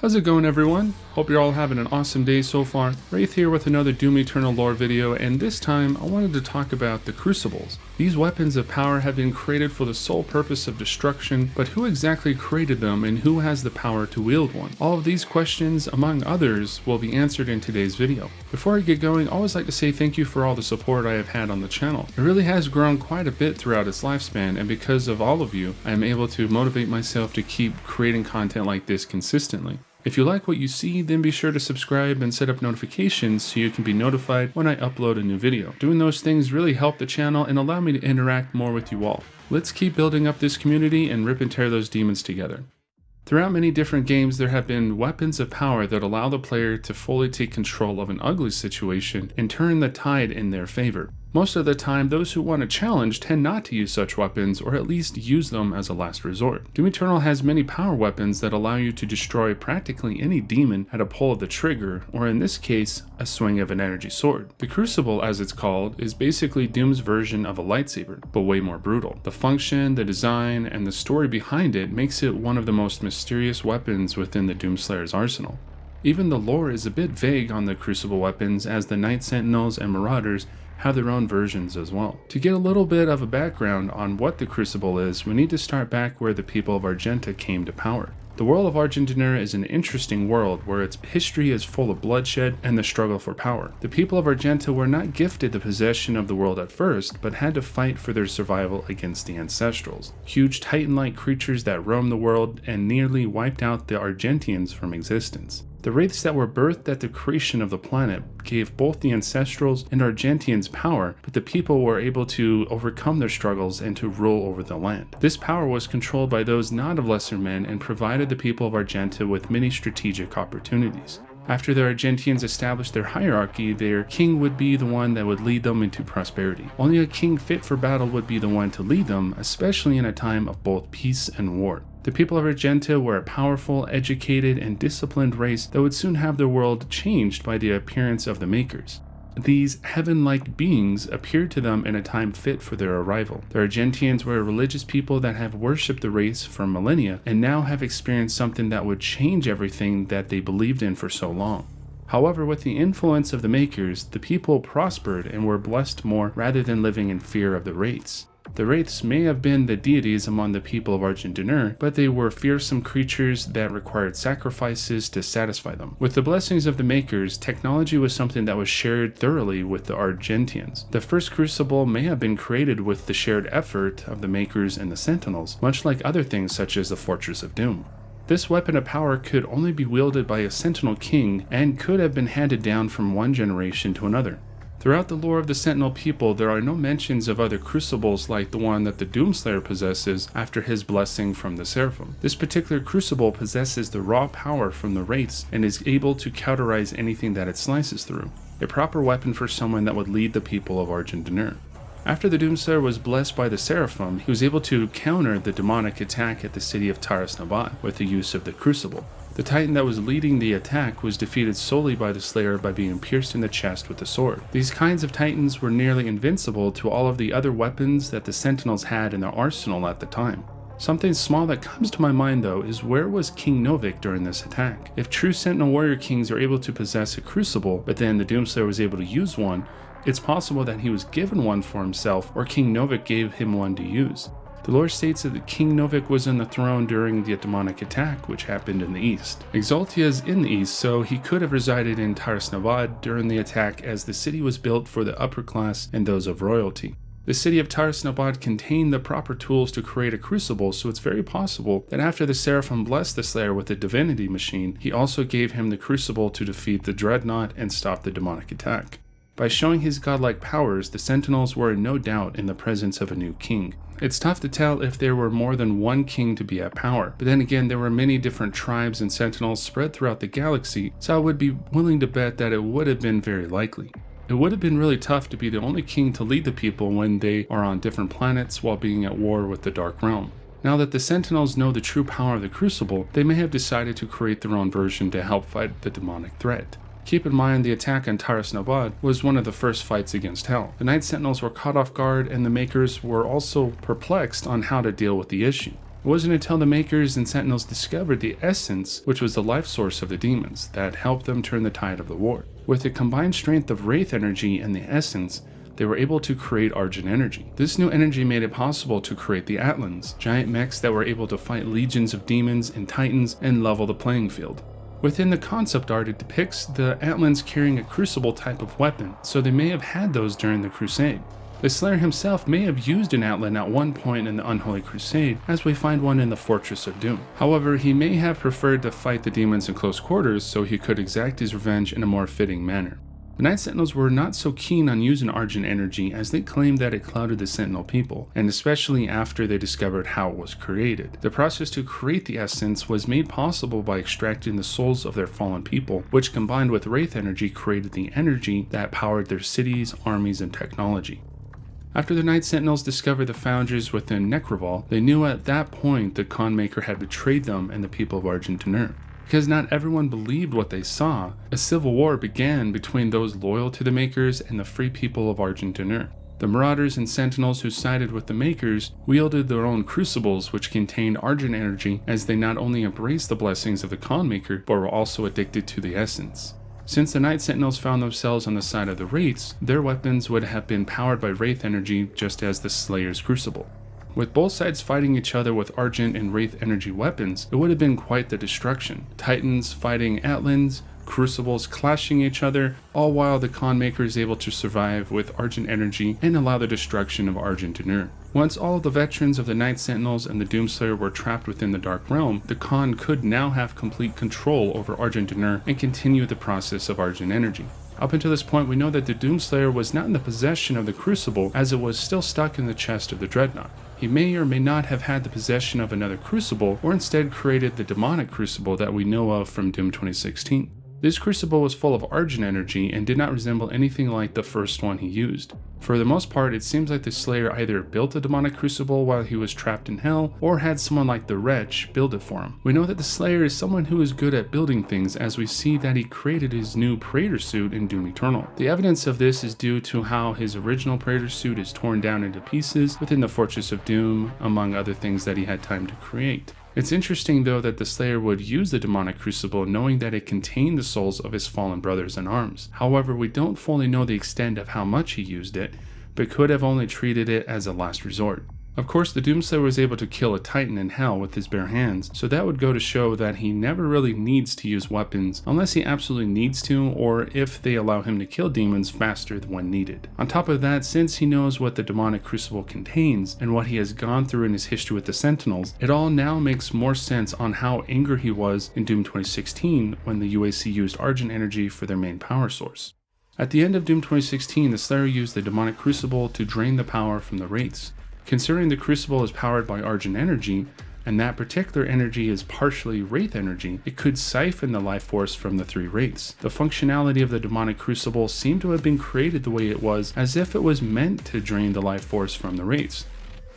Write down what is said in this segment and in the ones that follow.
How's it going, everyone? Hope you're all having an awesome day so far. Wraith here with another Doom Eternal lore video, and this time I wanted to talk about the Crucibles. These weapons of power have been created for the sole purpose of destruction, but who exactly created them and who has the power to wield one? All of these questions, among others, will be answered in today's video. Before I get going, I always like to say thank you for all the support I have had on the channel. It really has grown quite a bit throughout its lifespan, and because of all of you, I am able to motivate myself to keep creating content like this consistently. If you like what you see, then be sure to subscribe and set up notifications so you can be notified when I upload a new video. Doing those things really help the channel and allow me to interact more with you all. Let's keep building up this community and rip and tear those demons together. Throughout many different games, there have been weapons of power that allow the player to fully take control of an ugly situation and turn the tide in their favor. Most of the time, those who want a challenge tend not to use such weapons, or at least use them as a last resort. Doom Eternal has many power weapons that allow you to destroy practically any demon at a pull of the trigger, or in this case, a swing of an energy sword. The Crucible, as it's called, is basically Doom's version of a lightsaber, but way more brutal. The function, the design, and the story behind it makes it one of the most mysterious weapons within the Doomslayer's arsenal. Even the lore is a bit vague on the Crucible weapons, as the Night Sentinels and Marauders have their own versions as well. To get a little bit of a background on what the Crucible is, we need to start back where the people of Argenta came to power. The world of Argenta is an interesting world where its history is full of bloodshed and the struggle for power. The people of Argenta were not gifted the possession of the world at first, but had to fight for their survival against the Ancestrals, huge titan-like creatures that roamed the world and nearly wiped out the Argentians from existence. The wraiths that were birthed at the creation of the planet gave both the Ancestrals and Argentians power, but the people were able to overcome their struggles and to rule over the land. This power was controlled by those not of lesser men and provided the people of Argenta with many strategic opportunities. After the Argentians established their hierarchy, their king would be the one that would lead them into prosperity. Only a king fit for battle would be the one to lead them, especially in a time of both peace and war. The people of Argenta were a powerful, educated, and disciplined race that would soon have their world changed by the appearance of the Makers. These heaven-like beings appeared to them in a time fit for their arrival. The Argentians were a religious people that have worshipped the race for millennia and now have experienced something that would change everything that they believed in for so long. However, with the influence of the Makers, the people prospered and were blessed more rather than living in fear of the wraiths. The wraiths may have been the deities among the people of Argenta, but they were fearsome creatures that required sacrifices to satisfy them. With the blessings of the Makers, technology was something that was shared thoroughly with the Argentians. The first Crucible may have been created with the shared effort of the Makers and the Sentinels, much like other things such as the Fortress of Doom. This weapon of power could only be wielded by a Sentinel King and could have been handed down from one generation to another. Throughout the lore of the Sentinel people, there are no mentions of other Crucibles like the one that the Doomslayer possesses after his blessing from the Seraphim. This particular Crucible possesses the raw power from the wraiths and is able to cauterize anything that it slices through. A proper weapon for someone that would lead the people of Argenta. After the Doomslayer was blessed by the Seraphim, he was able to counter the demonic attack at the city of Taras Nabad with the use of the Crucible. The Titan that was leading the attack was defeated solely by the Slayer by being pierced in the chest with a sword. These kinds of Titans were nearly invincible to all of the other weapons that the Sentinels had in their arsenal at the time. Something small that comes to my mind though is, where was King Novik during this attack? If true Sentinel warrior kings are able to possess a Crucible, but then the Doomslayer was able to use one, it's possible that he was given one for himself or King Novik gave him one to use. The lore states that King Novik was on the throne during the demonic attack, which happened in the east. Exaltia is in the east, so he could have resided in Taras Nabad during the attack, as the city was built for the upper class and those of royalty. The city of Taras Nabad contained the proper tools to create a Crucible, so it's very possible that after the Seraphim blessed the Slayer with the divinity machine, he also gave him the Crucible to defeat the Dreadnought and stop the demonic attack. By showing his godlike powers, the Sentinels were in no doubt in the presence of a new king. It's tough to tell if there were more than one king to be at power, but then again, there were many different tribes and Sentinels spread throughout the galaxy, so I would be willing to bet that it would have been very likely. It would have been really tough to be the only king to lead the people when they are on different planets while being at war with the Dark Realm. Now that the Sentinels know the true power of the Crucible, they may have decided to create their own version to help fight the demonic threat. Keep in mind, the attack on Taras Nabad was one of the first fights against Hell. The Night Sentinels were caught off guard, and the Makers were also perplexed on how to deal with the issue. It wasn't until the Makers and Sentinels discovered the essence, which was the life source of the demons, that helped them turn the tide of the war. With the combined strength of Wraith energy and the essence, they were able to create Argent energy. This new energy made it possible to create the Atlands, giant mechs that were able to fight legions of demons and titans and level the playing field. Within the concept art, it depicts the Atlands carrying a crucible type of weapon, so they may have had those during the Crusade. The Slayer himself may have used an Atlan at one point in the Unholy Crusade, as we find one in the Fortress of Doom. However, he may have preferred to fight the demons in close quarters so he could exact his revenge in a more fitting manner. The Night Sentinels were not so keen on using Argent energy as they claimed that it clouded the Sentinel people, and especially after they discovered how it was created. The process to create the essence was made possible by extracting the souls of their fallen people, which combined with Wraith energy created the energy that powered their cities, armies, and technology. After the Night Sentinels discovered the foundries within Necroval, they knew at that point the Conmaker had betrayed them and the people of Argenta. Because not everyone believed what they saw, a civil war began between those loyal to the Makers and the free people of Argenta. The Marauders and Sentinels who sided with the Makers wielded their own Crucibles, which contained Argent energy, as they not only embraced the blessings of the Conmaker, but were also addicted to the essence. Since the Night Sentinels found themselves on the side of the Wraiths, their weapons would have been powered by Wraith energy just as the Slayer's Crucible. With both sides fighting each other with Argent and Wraith energy weapons, it would have been quite the destruction. Titans fighting Atlands, Crucibles clashing each other, all while the Conmaker is able to survive with Argent energy and allow the destruction of Argenta. Once all of the veterans of the Night Sentinels and the Doomslayer were trapped within the Dark Realm, the Con could now have complete control over Argenta and continue the process of Argent energy. Up until this point, we know that the Doomslayer was not in the possession of the Crucible, as it was still stuck in the chest of the Dreadnought. He may or may not have had the possession of another Crucible, or instead created the demonic Crucible that we know of from Doom 2016. This Crucible was full of Argent energy and did not resemble anything like the first one he used. For the most part, it seems like the Slayer either built a demonic Crucible while he was trapped in hell, or had someone like the Wretch build it for him. We know that the Slayer is someone who is good at building things, as we see that he created his new Praetor suit in Doom Eternal. The evidence of this is due to how his original Praetor suit is torn down into pieces within the Fortress of Doom, among other things that he had time to create. It's interesting though that the Slayer would use the demonic Crucible knowing that it contained the souls of his fallen brothers in arms. However, we don't fully know the extent of how much he used it, but could have only treated it as a last resort. Of course, the Doomslayer was able to kill a Titan in hell with his bare hands, so that would go to show that he never really needs to use weapons unless he absolutely needs to, or if they allow him to kill demons faster than when needed. On top of that, since he knows what the demonic Crucible contains and what he has gone through in his history with the Sentinels, it all now makes more sense on how angry he was in Doom 2016 when the UAC used Argent energy for their main power source. At the end of Doom 2016, the Slayer used the demonic Crucible to drain the power from the Wraiths. Considering the Crucible is powered by Argent energy, and that particular energy is partially Wraith energy, it could siphon the life force from the three Wraiths. The functionality of the demonic Crucible seemed to have been created the way it was, as if it was meant to drain the life force from the Wraiths.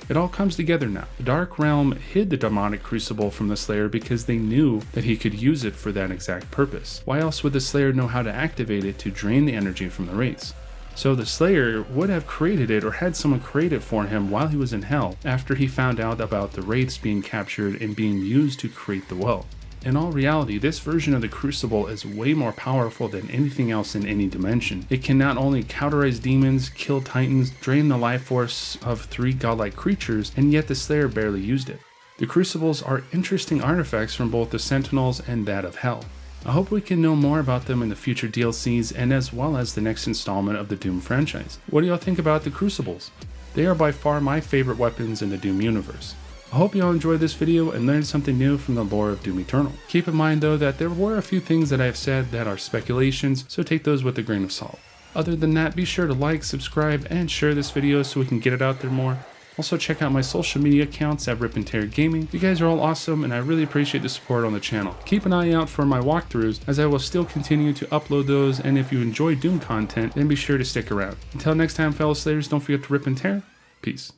It all comes together now. The Dark Realm hid the demonic Crucible from the Slayer because they knew that he could use it for that exact purpose. Why else would the Slayer know how to activate it to drain the energy from the Wraiths? So the Slayer would have created it or had someone create it for him while he was in hell, after he found out about the Wraiths being captured and being used to create the well. In all reality, this version of the Crucible is way more powerful than anything else in any dimension. It can not only cauterize demons, kill titans, drain the life force of 3 godlike creatures, and yet the Slayer barely used it. The Crucibles are interesting artifacts from both the Sentinels and that of Hell. I hope we can know more about them in the future DLCs and as well as the next installment of the Doom franchise. What do y'all think about the Crucibles? They are by far my favorite weapons in the Doom universe. I hope y'all enjoyed this video and learned something new from the lore of Doom Eternal. Keep in mind though that there were a few things that I have said that are speculations, so take those with a grain of salt. Other than that, be sure to like, subscribe, and share this video so we can get it out there more. Also check out my social media accounts at RipNtear Gaming. You guys are all awesome and I really appreciate the support on the channel. Keep an eye out for my walkthroughs as I will still continue to upload those, and if you enjoy Doom content then be sure to stick around. Until next time fellow Slayers, don't forget to rip and tear. Peace.